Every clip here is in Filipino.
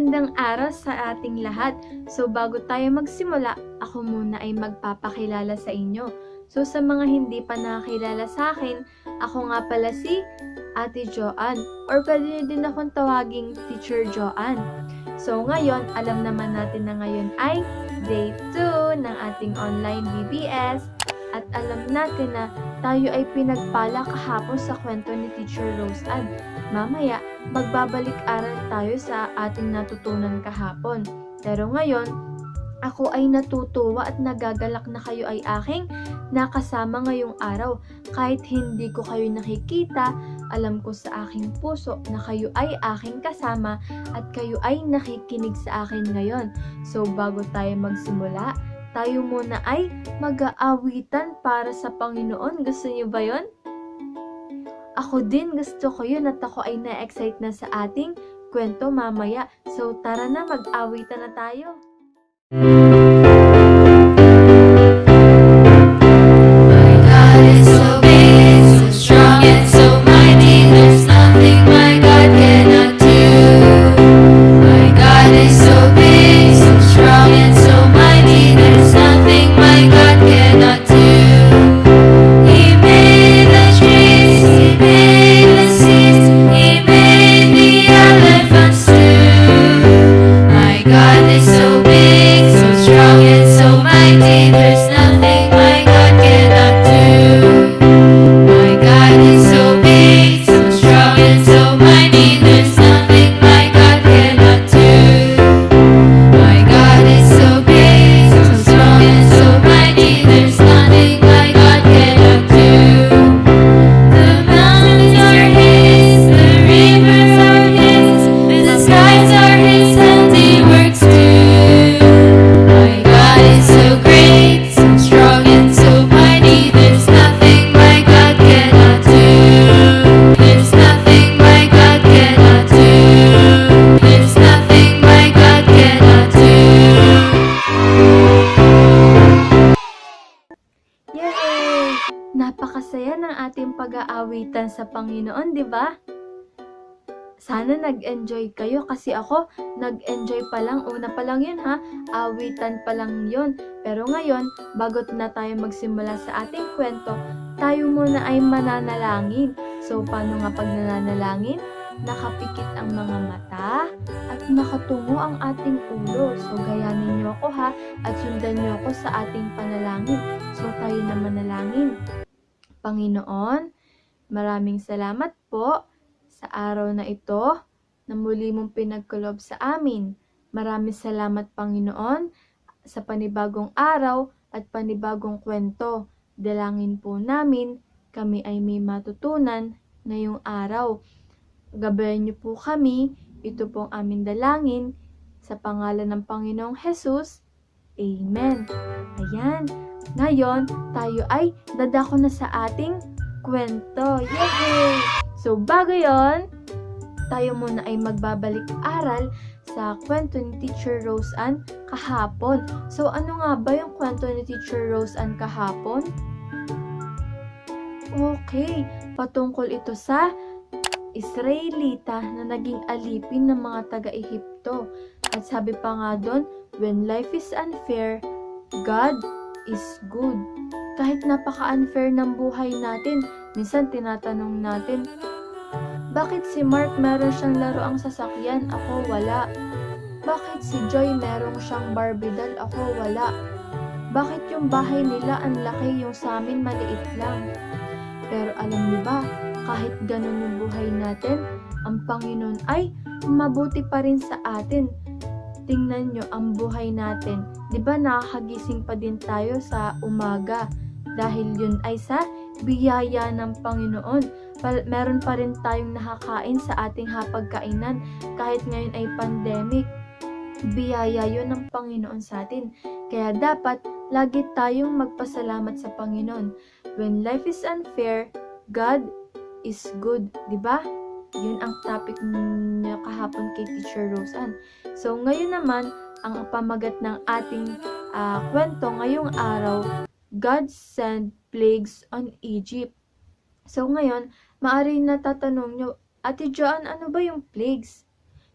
Magandang araw sa ating lahat. So bago tayo magsimula, ako muna ay magpapakilala sa inyo. So sa mga hindi pa nakakilala sa akin, ako nga pala si Ate Joanne or pwede niyo din akong tawaging Teacher Joanne. So ngayon, alam naman natin na ngayon ay day 2 ng ating online BBS at alam natin na tayo ay pinagpala kahapon sa kwento ni Teacher Rose Ann. Mamaya, magbabalik-aral tayo sa ating natutunan kahapon. Pero ngayon, ako ay natutuwa at nagagalak na kayo ay aking nakasama ngayong araw. Kahit hindi ko kayo nakikita, alam ko sa aking puso na kayo ay aking kasama at kayo ay nakikinig sa akin ngayon. So bago tayo magsimula, tayo muna ay mag-aawitan para sa Panginoon. Gusto niyo ba yon? Ako din, gusto ko yun at ako ay na-excite na sa ating kwento mamaya. So tara na, mag-awitan na tayo. My God is so big, so strong and so mighty. There's nothing my God cannot do. My God is so big, so strong and so mighty. There's nothing my God cannot do. He made the trees, He made the seas, He made the elephants too. My God is so big, so strong and so mighty. There's nothing my God cannot do. My God is so big, so strong and so mighty. There's nothing my God cannot do. My God is so big, so strong and so mighty. There's nothing my God cannot do. The mountains are His, the rivers are His, the skies are His handiworks too. My God is so great, so strong and so mighty. There's nothing my God cannot do. There's nothing my God cannot do. There's nothing my God cannot do. Yay! Napakasaya ng ating pag-aawitan sa Panginoon, di ba? Sana nag-enjoy kayo kasi ako nag-enjoy pa lang. Una pa lang yun ha, awitan pa lang yun. Pero ngayon, bago na tayo magsimula sa ating kwento, tayo muna ay mananalangin. So paano nga pag nananalangin? Nakapikit ang mga mata at nakatungo ang ating ulo. So gayanin niyo ako ha at sundan niyo ako sa ating panalangin. So tayo na manalangin. Panginoon, maraming salamat po sa araw na ito na muli mong pinagkulob sa amin. Maraming salamat Panginoon sa panibagong araw at panibagong kwento. Dalangin po namin kami ay may matutunan ngayong araw. Gabayan niyo po kami, ito pong aming dalangin sa pangalan ng Panginoong Hesus. Amen. Ayan, ngayon tayo ay dadako na sa ating kwento. Yay! So bago yon, tayo muna ay magbabalik-aral sa kwento ni Teacher Rose Ann kahapon. So ano nga ba yung kwento ni Teacher Rose Ann kahapon? Okay, patungkol ito sa Israelita na naging alipin ng mga taga-Ehipto. At sabi pa nga doon, when life is unfair, God is good. Kahit napaka-unfair ng buhay natin, minsan tinatanong natin, bakit si Mark meron siyang laruang sasakyan, ako wala? Bakit si Joy meron siyang Barbie doll, ako wala? Bakit yung bahay nila ang laki, yung sa amin maliit lang? Pero alam niyo ba, kahit ganun yung buhay natin, ang Panginoon ay mabuti pa rin sa atin. Tingnan nyo ang buhay natin. Di ba nakakagising pa din tayo sa umaga? Dahil yun ay sa biyaya ng Panginoon. Meron pa rin tayong nakakain sa ating hapagkainan kahit ngayon ay pandemic. Biyaya yun ng Panginoon sa atin. Kaya dapat lagi tayong magpasalamat sa Panginoon. When life is unfair, God is good. Diba? Yun ang topic niya kahapon kay Teacher Rose Ann. So ngayon naman, ang pamagat ng ating kwento ngayong araw, God sent plagues on Egypt. So ngayon, maaari natatanong nyo, Ate Joanne, ano ba yung plagues?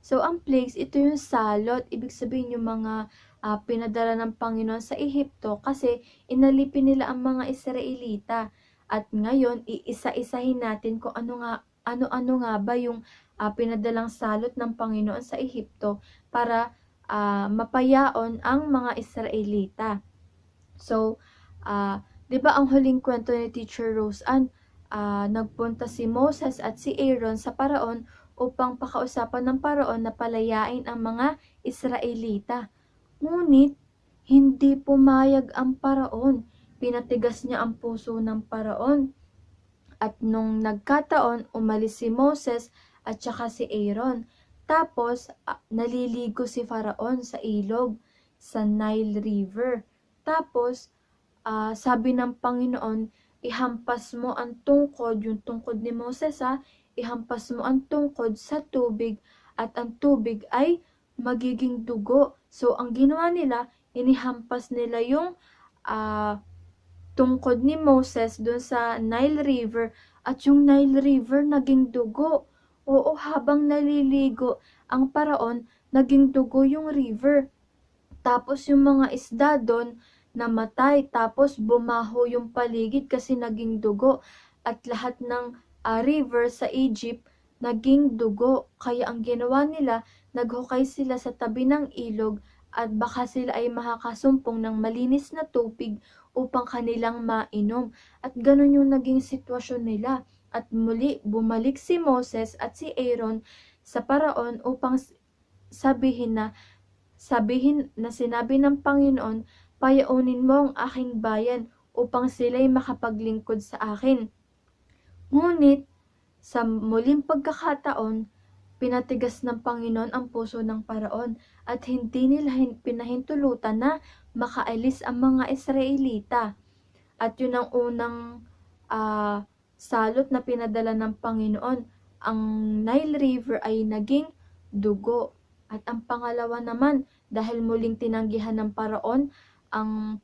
So, ang plagues, ito yung salot. Ibig sabihin yung mga pinadala ng Panginoon sa Ehipto kasi inalipin nila ang mga Israelita. At ngayon, iisa-isahin natin kung ano-ano nga ba yung pinadalang salot ng Panginoon sa Ehipto para mapayaon ang mga Israelita. So, 'di ba ang huling kwento ni Teacher Rose Ann, nagpunta si Moses at si Aaron sa Paraon upang pakausapan ng Paraon na palayain ang mga Israelita. Ngunit, hindi pumayag ang Paraon. Pinatigas niya ang puso ng Paraon. At nung nagkataon, umalis si Moses at saka si Aaron. Tapos, naliligo si Faraon sa ilog, sa Nile River. Tapos, sabi ng Panginoon, ihampas mo ang tungkod, yung tungkod ni Moses ihampas mo ang tungkod sa tubig at ang tubig ay magiging dugo. So, ang ginawa nila, inihampas nila yung tungkod ni Moses dun sa Nile River at yung Nile River naging dugo. Oo, habang naliligo ang Paraon, naging dugo yung river. Tapos yung mga isda doon namatay, tapos bumaho yung paligid kasi naging dugo at lahat ng river sa Egypt naging dugo. Kaya ang ginawa nila, naghukay sila sa tabi ng ilog at baka sila ay makakasumpong ng malinis na tubig upang kanilang mainom. At ganun yung naging sitwasyon nila. At muli bumalik si Moses at si Aaron sa Paraon upang sabihin na sinabi ng Panginoon, payaunin mo ang aking bayan upang sila'y makapaglingkod sa akin. Ngunit, sa muling pagkakataon, pinatigas ng Panginoon ang puso ng Paraon at hindi nila pinahintulutan na makaalis ang mga Israelita. At yun ang unang salot na pinadala ng Panginoon. Ang Nile River ay naging dugo. At ang pangalawa naman, dahil muling tinanggihan ng Paraon ang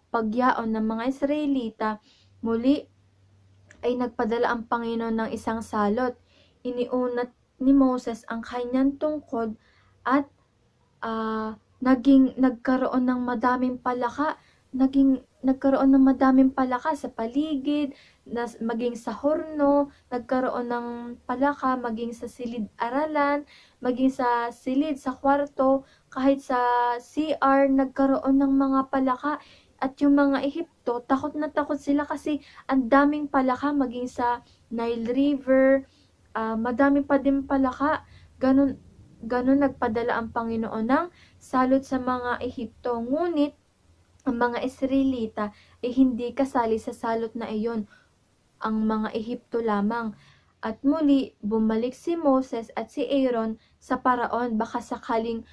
pagyaon ng mga Israelita, muli ay nagpadala ang Panginoon ng isang salot. Iniunat ni Moses ang kanyang tungkod at nagkaroon ng madaming palaka. Nagkaroon ng madaming palaka sa paligid, maging sa horno, nagkaroon ng palaka, maging sa silid-aralan, maging sa silid sa kwarto, kahit sa CR, nagkaroon ng mga palaka. At yung mga Ehipto, takot na takot sila kasi ang daming palaka, maging sa Nile River, madami pa din palaka. Ganun nagpadala ang Panginoon ng salot sa mga Ehipto. Ngunit, ang mga Israelita ay hindi kasali sa salot na iyon, ang mga Ehipto lamang. At muli, bumalik si Moses at si Aaron sa Paraon, baka sakaling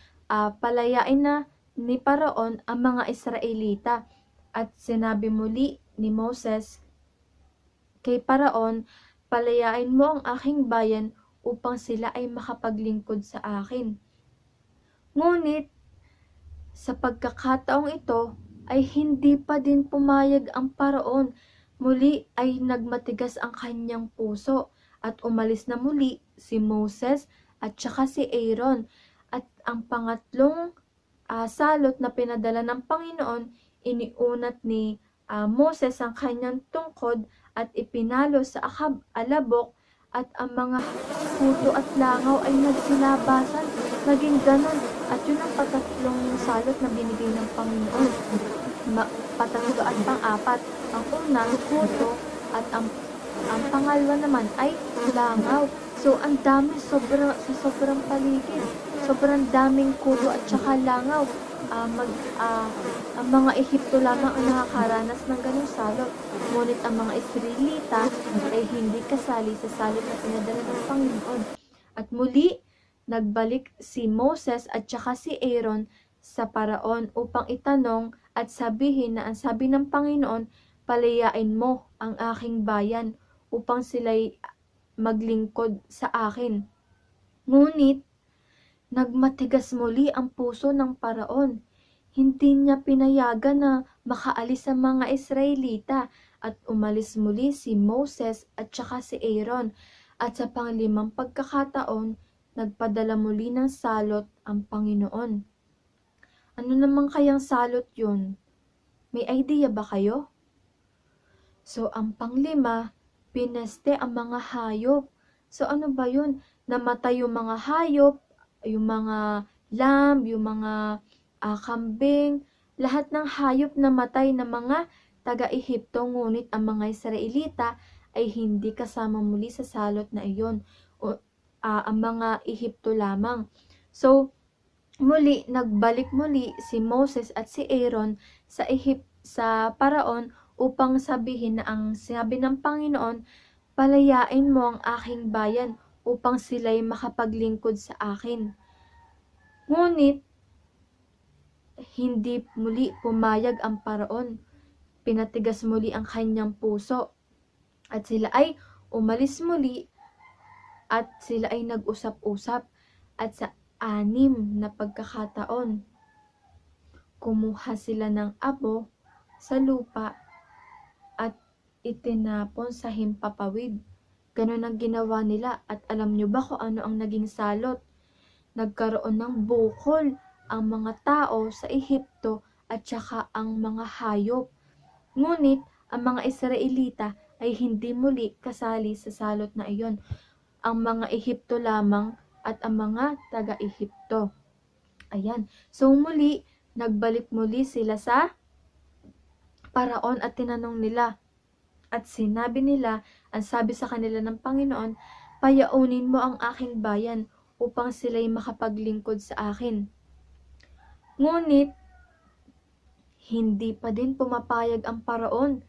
palayain na ni Paraon ang mga Israelita. At sinabi muli ni Moses kay Paraon, palayain mo ang aking bayan upang sila ay makapaglingkod sa akin. Ngunit, sa pagkakataong ito, ay hindi pa din pumayag ang Paraon. Muli ay nagmatigas ang kanyang puso at umalis na muli si Moses at saka si Aaron. At ang pangatlong salot na pinadala ng Panginoon, iniunat ni Moses ang kanyang tungkod at ipinalo sa alabok at ang mga puto at langaw ay nagsilabasan. Naging ganon. At yun ang patatlong salot na binigay ng Panginoon. Patatlo at pang-apat. Ang una, puto, at ang pangalawa naman ay langaw. So, ang dami, sa sobrang paligid. Sobrang daming kuto at saka langaw. Ang mga Ehipto lamang ang nakakaranas ng ganong salot. Ngunit ang mga Israelita ay hindi kasali sa salot na pinadala ng Panginoon. At muli, nagbalik si Moses at saka si Aaron sa Paraon upang itanong at sabihin na ang sabi ng Panginoon, palayain mo ang aking bayan upang sila'y maglingkod sa akin. Ngunit, nagmatigas muli ang puso ng Paraon. Hindi niya pinayagan na makaalis ang mga Israelita at umalis muli si Moses at saka si Aaron. At sa panglimang pagkakataon, nagpadala muli ng salot ang Panginoon. Ano naman kayang salot yun? May idea ba kayo? So, ang panglima, pineste ang mga hayop. So, ano ba yun? Namatay yung mga hayop, yung mga lamb, yung mga kambing, lahat ng hayop namatay ng mga taga-Ehipto, ngunit ang mga Israelita ay hindi kasama muli sa salot na iyon. Ang mga Ehipto lamang. So, muli, nagbalik muli si Moses at si Aaron sa Paraon upang sabihin na ang sabi ng Panginoon, palayain mo ang aking bayan upang sila'y makapaglingkod sa akin. Ngunit, hindi muli pumayag ang Paraon. Pinatigas muli ang kanyang puso. At sila ay umalis muli at sila ay nag-usap-usap. At sa 6 na pagkakataon, kumuha sila ng abo sa lupa at itinapon sa himpapawid. Ganon ang ginawa nila at alam nyo ba kung ano ang naging salot? Nagkaroon ng bukol ang mga tao sa Ehipto at saka ang mga hayop. Ngunit ang mga Israelita ay hindi muli kasali sa salot na iyon. Ang mga Ehipto lamang at ang mga taga-Ehipto. Ayan. So muli, nagbalik muli sila sa Paraon at tinanong nila. At sinabi nila, ang sabi sa kanila ng Panginoon, payaunin mo ang aking bayan upang sila'y makapaglingkod sa akin. Ngunit, hindi pa din pumapayag ang Paraon.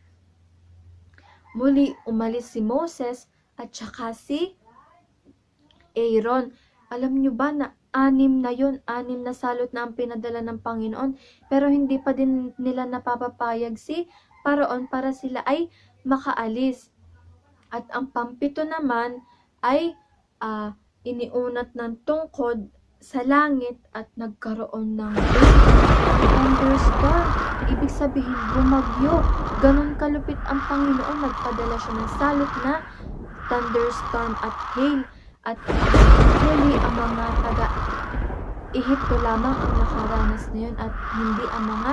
Muli, umalis si Moses at saka si Aaron. Alam nyo ba na 6 na yun, 6 na salot na ang pinadala ng Panginoon, pero hindi pa din nila napapapayag si Paraon para sila ay makaalis. At ang pang-7 naman ay iniunat ng tungkod sa langit at nagkaroon ng thunderstorm. Ibig sabihin, bumagyo. Ganon kalupit ang Panginoon. Nagpadala siya ng salot na thunderstorm at hail. At muli ang mga taga-Ehipto lamang ang nakaranas na yun at hindi ang mga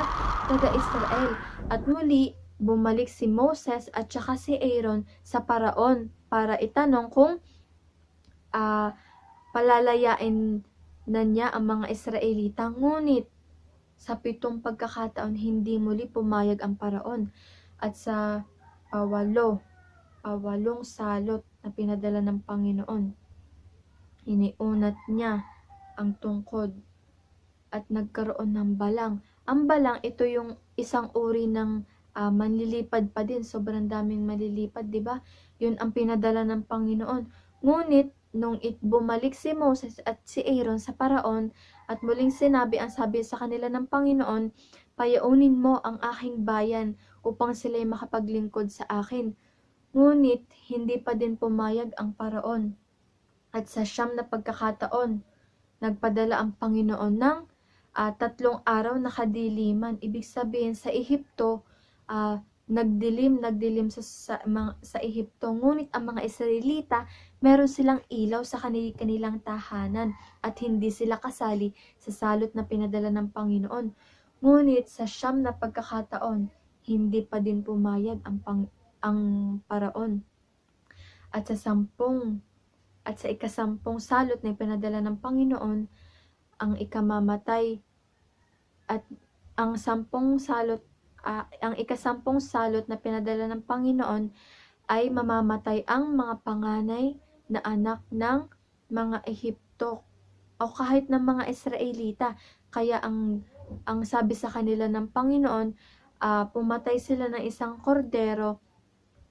taga-Israel. At muli, bumalik si Moses at saka si Aaron sa Paraon para itanong kung palalayain na niya ang mga Israelita. Ngunit sa 7 pagkakataon, hindi muli pumayag ang Paraon. At sa 8 salot na pinadala ng Panginoon, iniunat niya ang tungkod at nagkaroon ng balang. Ang balang, ito yung isang uri ng manlilipad pa din. Sobrang daming manlilipad, di ba? Yun ang pinadala ng Panginoon. Ngunit, nung bumalik si Moses at si Aaron sa Paraon at muling sinabi ang sabi sa kanila ng Panginoon, payaunin mo ang aking bayan upang sila'y makapaglingkod sa akin. Ngunit, hindi pa din pumayag ang Paraon. At sa 9 na pagkakataon, nagpadala ang Panginoon ng 3 araw na kadiliman. Ibig sabihin sa Ehipto, nagdilim sa Ehipto. Ngunit ang mga Israelita, meron silang ilaw sa kanilang tahanan at hindi sila kasali sa salot na pinadala ng Panginoon. Ngunit sa 9 na pagkakataon, hindi pa din pumayag ang Paraon. At sa 10 salot na ipinadala ng Panginoon, ang ikamamatay at ang 10 salot ang ika-10 salot na pinadala ng Panginoon ay mamamatay ang mga panganay na anak ng mga Ehipto o kahit ng mga Israelita. Kaya ang sabi sa kanila ng Panginoon, pumatay sila ng isang kordero,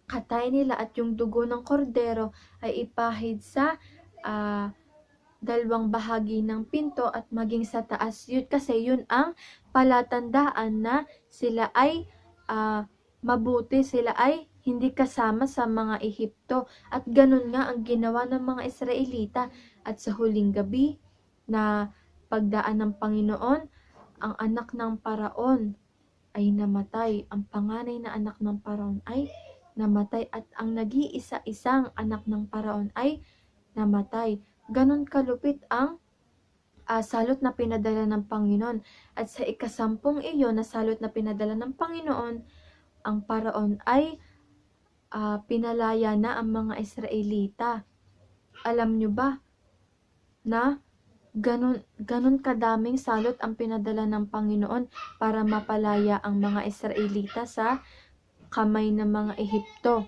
katay nila at yung dugo ng kordero ay ipahid sa 2 bahagi ng pinto at maging sa taas. Yun kasi yun ang palatandaan na sila ay mabuti, sila ay hindi kasama sa mga Ehipto. At ganun nga ang ginawa ng mga Israelita. At sa huling gabi na pagdaan ng Panginoon, ang anak ng Paraon ay namatay. Ang panganay na anak ng Paraon ay namatay at ang nag-iisa-isang anak ng Paraon ay namatay. Ganon kalupit ang salot na pinadala ng Panginoon. At sa ikasampung iyon na salot na pinadala ng Panginoon, ang paraon ay pinalaya na ang mga Israelita. Alam nyo ba na ganon kadaming salot ang pinadala ng Panginoon para mapalaya ang mga Israelita sa kamay ng mga Ehipto?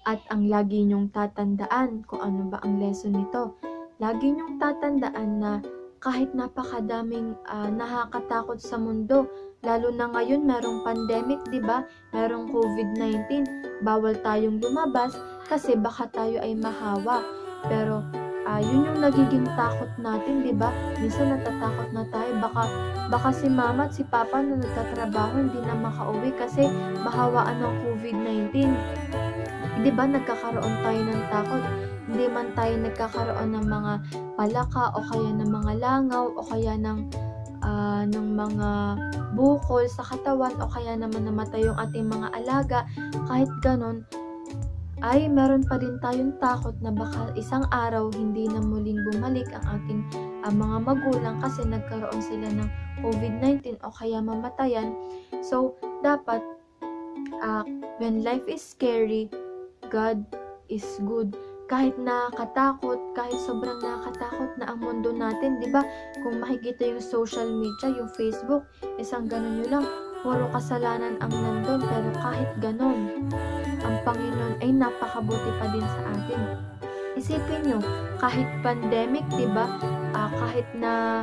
At ang lagi nyong tatandaan, kung ano ba ang lesson nito, lagi nyong tatandaan na kahit napakadaming nakakatakot sa mundo, lalo na ngayon merong pandemic, di ba? Merong COVID-19, bawal tayong lumabas kasi baka tayo ay mahawa. Pero yun yung nagiging takot natin, di ba? Minsan natatakot na tayo, baka si mama at si papa na nagtatrabaho hindi na makauwi kasi mahawaan ng COVID-19. Di ba nagkakaroon tayo ng takot? Hindi man tayo nagkakaroon ng mga palaka o kaya ng mga langaw o kaya ng mga bukol sa katawan o kaya naman namatay yung ating mga alaga. Kahit ganon, ay meron pa din tayong takot na baka isang araw hindi na muling bumalik ang ating mga magulang kasi nagkaroon sila ng COVID-19 o kaya mamatayan. So, dapat when life is scary, God is good. Kahit nakakatakot, kahit sobrang nakakatakot na ang mundo natin, di ba? Kung makikita yung social media, yung Facebook, isang ganun nyo lang, puro kasalanan ang nandun, pero kahit ganun, ang Panginoon ay napakabuti pa din sa atin. Isipin nyo, kahit pandemic, di ba? Kahit na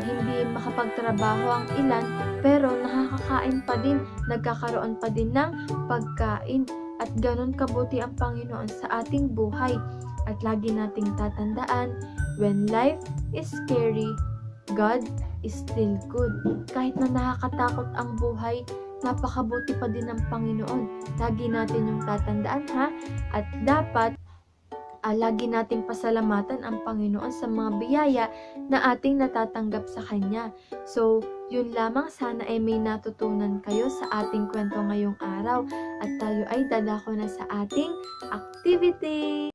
hindi makapagtrabaho ang ilan, pero nakakakain pa din, nagkakaroon pa din ng pagkain. At ganun kabuti ang Panginoon sa ating buhay. At lagi nating tatandaan, when life is scary, God is still good. Kahit na nakakatakot ang buhay, napakabuti pa din ng Panginoon. Lagi natin yung tatandaan, ha? At dapat lagi nating pasalamatan ang Panginoon sa mga biyaya na ating natatanggap sa Kanya. So, yun lamang, sana ay may natutunan kayo sa ating kwento ngayong araw at tayo ay dadako na sa ating activity.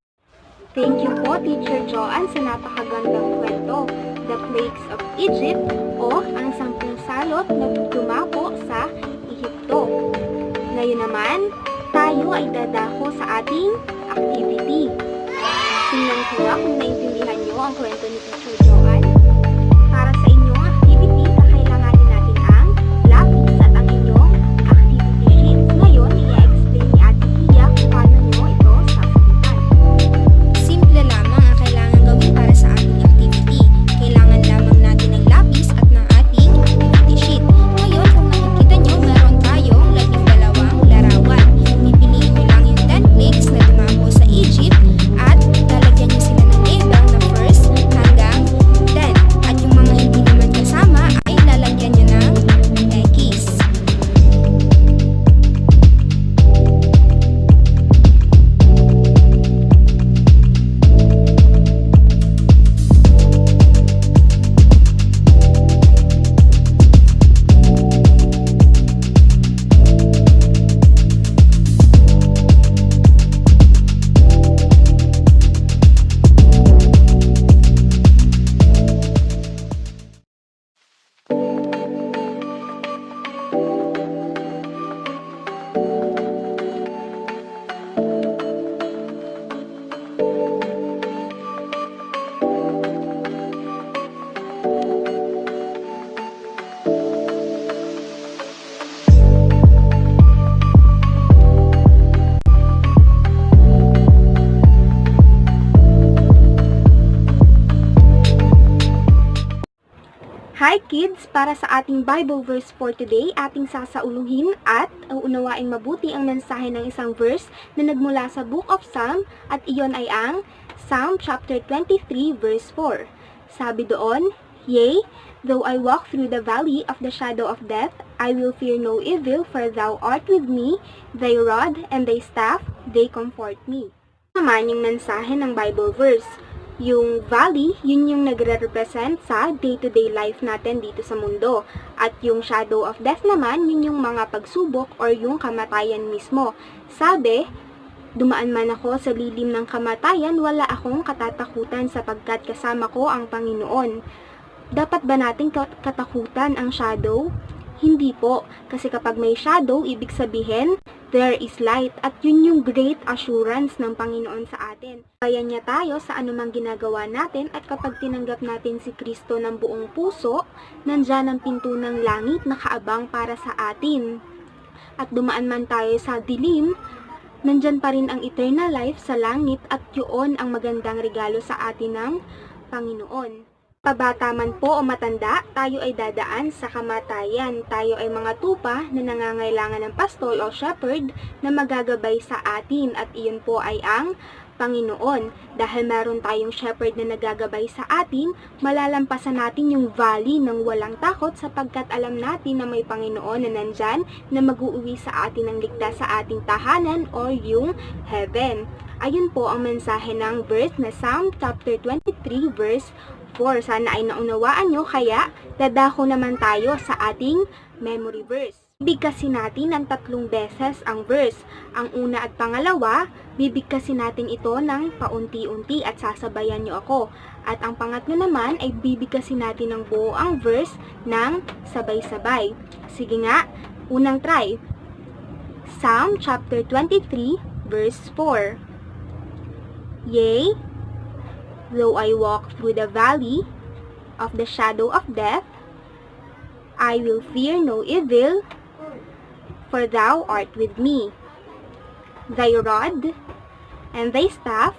Thank you po, Teacher Joanne, sa napakagandang kwento, The Plagues of Egypt o ang 10 salot na dumako sa Ehipto. Ngayon naman, tayo ay dadako sa ating activity. Tingnan ko na kung naintindihan niyo ang kwento ni Teacher Joanne. Para sa inyong activity, kakailanganin natin ang lapis at ang inyong activity sheets. Ngayon, i-explain ni Ate Kia kung paano niyo ito sasagutan. Simple lamang ang kailangan gawin para sa ating activity. Kailangan lamang natin ng lapis at ng ating activity sheet. Ngayon, kung nakikita nyo, meron tayong 12 larawan. Pipiliin nyo lang yung 10 plagues na dumako sa Egypt at lalagyan nyo sila ng label na first hanggang 10. At yung mga hindi naman kasama ay lalagyan nyo ng X. Hi kids! Para sa ating Bible verse for today, ating sasauluhin at uunawaing mabuti ang mensahe ng isang verse na nagmula sa Book of Psalm at iyon ay ang Psalm chapter 23 verse 4. Sabi doon, Yea, though I walk through the valley of the shadow of death, I will fear no evil, for thou art with me, thy rod and thy staff, they comfort me. Naman yung mensahe ng Bible verse. Yung valley, yun yung nagre-represent sa day-to-day life natin dito sa mundo. At yung shadow of death naman, yun yung mga pagsubok or yung kamatayan mismo. Sabi, dumaan man ako sa lilim ng kamatayan, wala akong katatakutan sapagkat kasama ko ang Panginoon. Dapat ba nating katakutan ang shadow? Hindi po, kasi kapag may shadow, ibig sabihin, there is light, at yun yung great assurance ng Panginoon sa atin. Kaya niya tayo sa anumang ginagawa natin, at kapag tinanggap natin si Kristo ng buong puso, nandyan ang pinto ng langit na kaabang para sa atin. At dumaan man tayo sa dilim, nandyan pa rin ang eternal life sa langit, at yun ang magandang regalo sa atin ng Panginoon. Pabata man po o matanda, tayo ay dadaan sa kamatayan. Tayo ay mga tupa na nangangailangan ng pastol o shepherd na magagabay sa atin, at iyon po ay ang Panginoon. Dahil meron tayong shepherd na nagagabay sa atin, malalampasan natin yung valley ng walang takot sapagkat alam natin na may Panginoon na nandyan na mag-uuwi sa atin ng ligtas sa ating tahanan o yung heaven. Ayun po ang mensahe ng verse na Psalm chapter 23 verse 4. Sana ay naunawaan nyo, kaya dadako naman tayo sa ating memory verse. Bibigkasin natin ng 3 beses ang verse. Ang una at pangalawa, bibigkasin natin ito ng paunti-unti at sasabayan nyo ako. At ang pangatlo naman ay bibigkasin natin ng buo ang verse ng sabay-sabay. Sige nga, unang try. Psalm chapter 23 verse 4. Yea, though I walk through the valley of the shadow of death, I will fear no evil, for thou art with me. Thy rod and thy staff,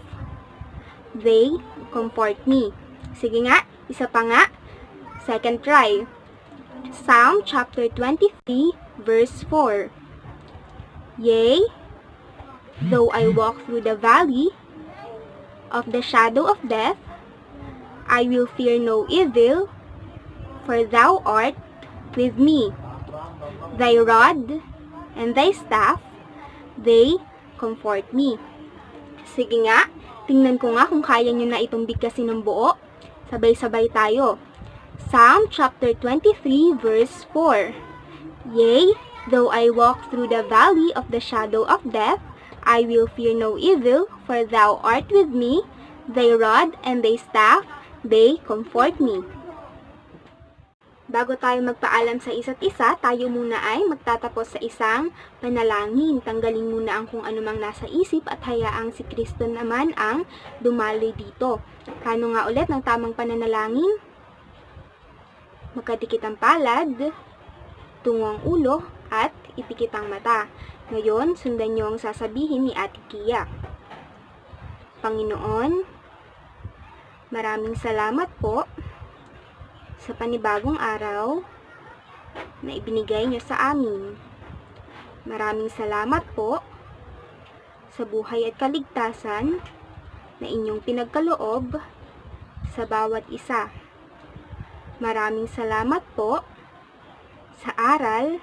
they comfort me. Sige nga, isa pa nga. Second try. Psalm chapter 23 verse 4. Yea, though I walk through the valley of the shadow of death, I will fear no evil, for thou art with me. Thy rod and thy staff, they comfort me. Sige nga, tingnan ko nga kung kaya nyo na itong bigkasin ng buo. Sabay-sabay tayo. Psalm chapter 23 verse 4. Yea, though I walk through the valley of the shadow of death, I will fear no evil, for thou art with me. Thy rod and thy staff, they comfort me. Bago tayo magpaalam sa isa't isa, tayo muna ay magtatapos sa isang panalangin. Tanggalin muna ang kung anumang nasa isip at hayaang si Kristo naman ang dumaloy dito. Paano nga ulit ng tamang pananalangin? Magkadikit ang palad, tungo ang ulo, at ipikit ang mata. Ngayon, sundan niyo ang sasabihin ni Ate Kia. Panginoon, maraming salamat po sa panibagong araw na ibinigay niyo sa amin. Maraming salamat po sa buhay at kaligtasan na inyong pinagkaloob sa bawat isa. Maraming salamat po sa aral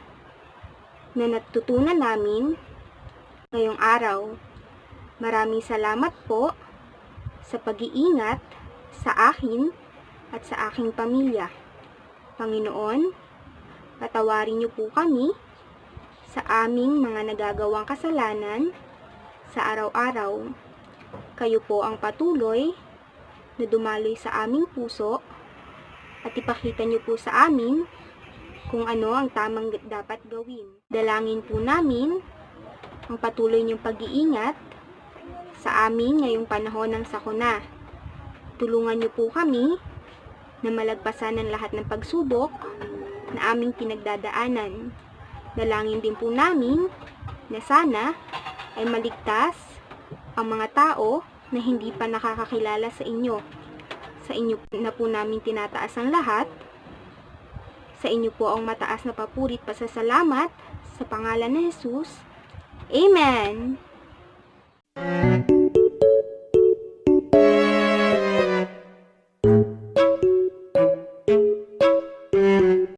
na natutunan namin ngayong araw. Maraming salamat po sa pag-iingat sa akin at sa aking pamilya. Panginoon, patawarin niyo po kami sa aming mga nagagawang kasalanan sa araw-araw. Kayo po ang patuloy na dumaloy sa aming puso at ipakita niyo po sa amin kung ano ang tamang dapat gawin. Dalangin po namin ang patuloy niyong pag-iingat sa amin ngayong panahon ng sakuna. Tulungan niyo po kami na malagpasan ang lahat ng pagsubok na aming pinagdadaanan. Dalangin din po namin na sana ay maligtas ang mga tao na hindi pa nakakakilala sa inyo. Sa inyo na po namin tinataas ang lahat. Sa inyo po ang mataas na papurit pasasalamat sa pangalan ni Jesus. Amen!